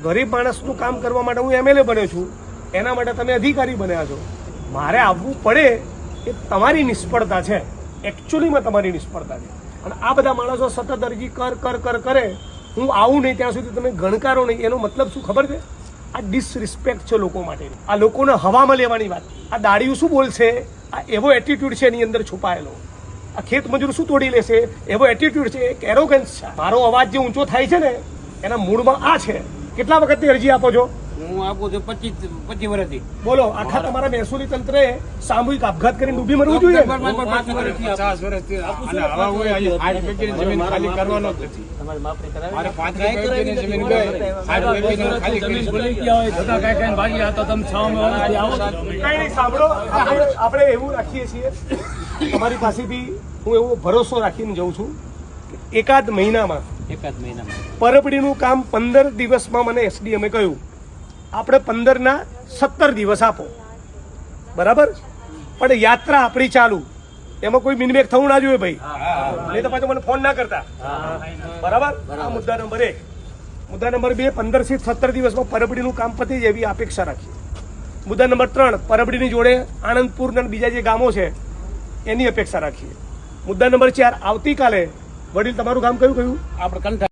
ગરીબ માણસનું કામ કરવા માટે હું એમએલએ બન્યો છું, એના માટે તમે અધિકારી બન્યા છો. મારે આવવું પડે એ તમારી નિષ્ફળતા છે, એકચ્યુઅલીમાં તમારી નિષ્ફળતા છે. અને આ બધા માણસો સતત અરજી કરે, હું આવું નહીં ત્યાં સુધી તમે ગણકારો નહીં. એનો મતલબ શું ખબર છે? આ ડિસરિસ્પેક્ટ છે લોકો માટે. આ લોકોને હવામાં લેવાની વાત. આ દાડીઓ શું બોલશે? આ એવો એટીટ્યુડ છે એની અંદર છુપાયેલો. આ ખેત મજૂર શું તોડી લેશે? એવો એટીટ્યુડ છે, એક એરોગન્સ છે. મારો અવાજ જે ઊંચો થાય છે ને એના મૂળમાં આ છે. કેટલા વખતની અરજી આપો છો? હું આપું છું 25 વર્ષથી. બોલો, આખા તમારા મહેસૂલી તંત્રે સામૂહિક આપઘાત કરીને ડૂબી મરવું જોઈએ? 50 વર્ષથી અને હવે હું આજે 60 વ્યક્તિની જમીન ખાલી કરવાનો જ નથી. મારે 35 વ્યક્તિની જમીન ગઈ, 60 વ્યક્તિની ખાલી કરી ભૂલી ગયા હોય છતાં કાંઈ કાંઈ ભાગી આ તો તમે 6 વર્ષથી આવો છો. કાંઈ નહીં, સાંભળો, આપણે એવું રાખીએ છીએ, તમારી પાસેથી હું એવો ભરોસો રાખીને જઉં છું કે એકાદ મહિનામાં પરબડીનું કામ 15 દિવસમાં મને એસડીએમે કહ્યું આપણે 15 ના 17 દિવસ આપો, બરાબર? પણ યાત્રા આપણી ચાલુ, એમાં કોઈ મિનિમેક થવું ના જોઈએ ભાઈ, નહીં તો પાછો મને ફોન ના કરતા, બરાબર? આ મુદ્દા નંબર 1. મુદ્દા નંબર 2, 15 થી 17 દિવસમાં પરબડીનું કામ પતી જાય એવી અપેક્ષા રાખીએ. મુદ્દા નંબર 3, પરબડીની જોડે આણંદપુર અને બીજા જે ગામો છે એની અપેક્ષા રાખીએ. મુદ્દા નંબર 4, આવતીકાલે વડીલ તમારું ગામ કયું? આપણે